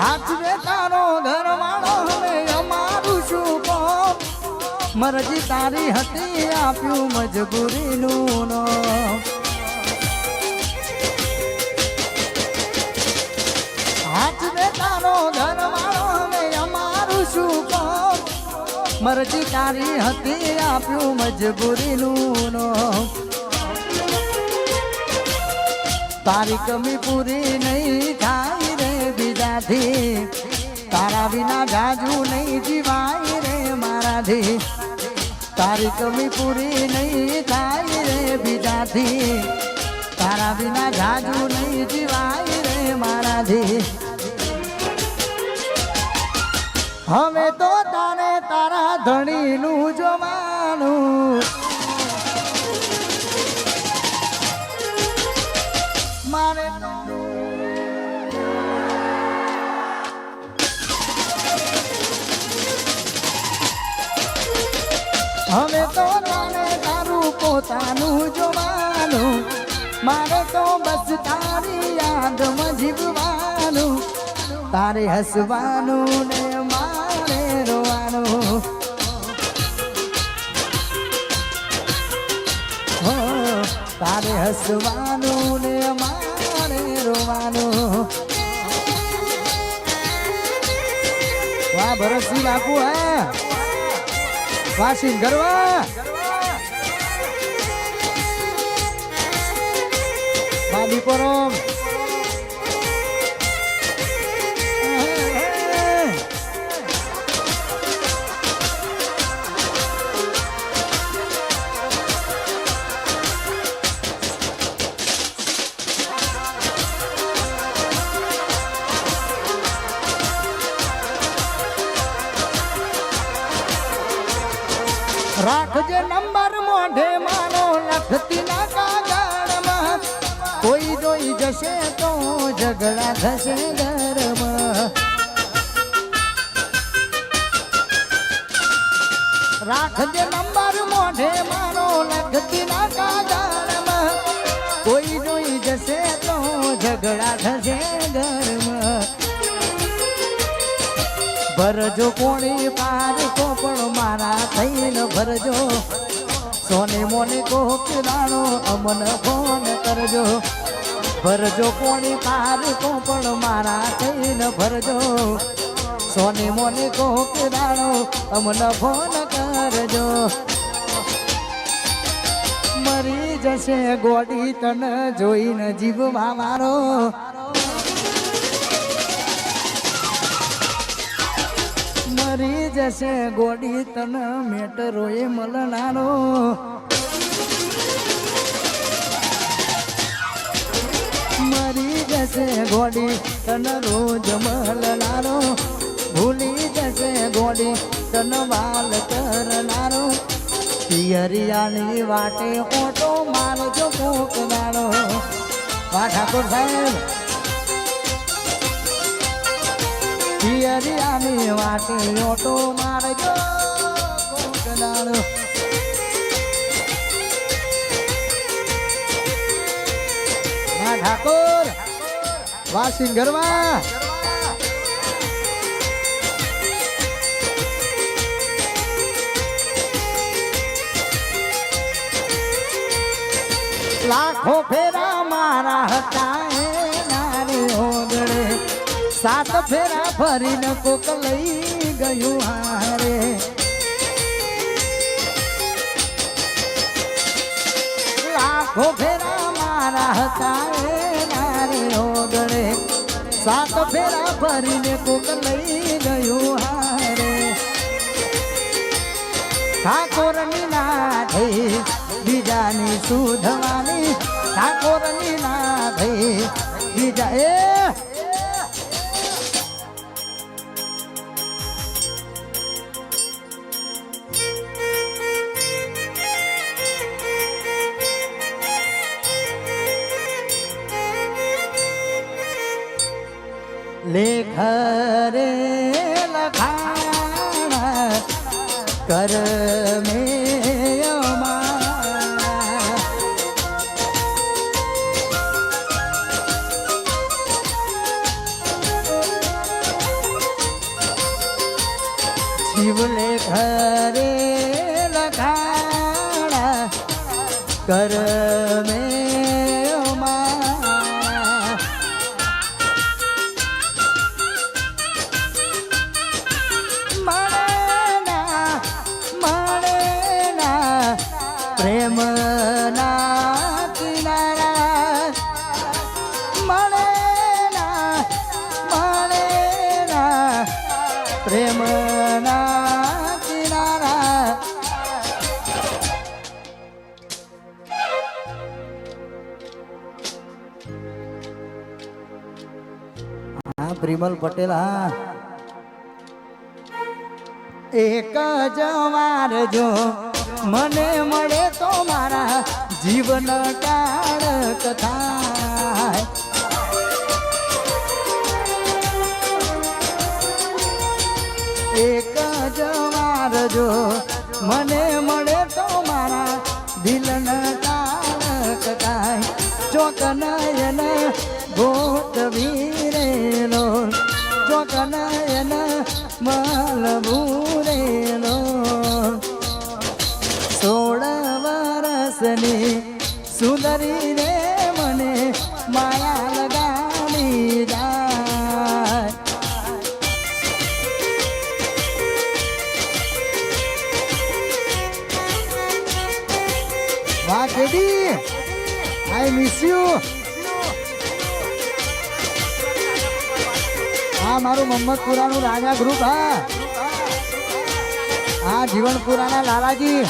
હાથ રે તારો ધરવાળો હવે અમારું શું કોમ મરજી તારી હતી આપ્યું મજબૂરીનું નો હાથ રે તારો ધરવાળો હવે અમારું શું કોમ મરજી તારી હતી આપ્યું મજબૂરીનું નો તારી કમી પૂરી નહીં થાય રે બીજાથી તારા વિના જાજુ નહીં જીવાય રે મારાથી તારી કમી પૂરી નહીં થાય રે બીજાથી તારા વિના જાજુ નહીં જીવાય રે મારાથી હવે તો તારે તારા ધણીનું જોવાનું મારે હવે તો તારે તારું પોતાનું જોવાનું મારે તો બસ તારી યાદમાં જીવવાનું તારે હસવાનું ને મારે રોવાનું હો તારે હસવાનું ને મારે રોવાનું વાહ ભરતસિંહ બાપુ હા વાસિંગ ગરવા બાદી પરમ રાખજે નંબર મોઢે મારો લખતી ના કાગળમાં કોઈ જોઈ જશે તો ઝઘડા થશે ઘરમાં રાખજે નંબર મોઢે મારો લખતી ના કાગળમાં કોઈ જોઈ જશે તો ઝઘડા થશે ઘરમાં ભરજો કોણી પાર કો પણ મારા થઈને ભરજો સોને મોને કોક દાણો અમન ફોન કરજો ભરજો કોણી પાર કો પણ મારા થઈને ભરજો સોને મોને કોક દાણો અમન ફોન કરજો મરી જશે ગોડી તન જોઈને જીવવા મારો મરી જશે ગોડી તન મેટરો એ મળનારો મરી જશે ગોડી તન રોજ મળનારો ભૂલી જશે ગોડી તન વાલ કરનારો પિયરિયાની વાટે ઓટો મારજો કોકનારો વાહ ઠાકોર સાહેબ પિયરિયાની વાટે ઓટો મારજો કોકનારો વાહ ઠાકોર વાસિંગ ગરવા લાખો ફેરા મારા હતા નારી ઓગળે સાત ફેરા ફરીને કોક લઈ ગયું હારે લાખો ફેરા મારા હતા નારી ઓગળે સાત ફેરા ફરીને કોક લઈ ગયું હારે ઠાકોરની ના થઈ બીજાની સુધવાની ઠાકોરની ના થઈ બીજા એ લેખ રે લખાણ કર મે જીવલે ઘરે લખાણા કર મે પ્રેમ ના કિનારા મળે ના પ્રેમ ના કિનારા હા પ્રિમલ પટેલ હા એક જ વાર જો મને મળે તો મારા જીવન કાળક થાય એક જ વાર જો મને મળે તો મારા દિલન કાળક થાય ચોકનયન ગોતવીરેલો ચોકનયન મલભૂરેલો 16 વર્ષની સુંદરી રે મને માયા લગાડી જાય વાહ કેડી આઈ મિસ યુ હા મારું મોહમ્મદપુરાનું રાજા ગ્રુપ હા જીવનપુરાના લાલાજી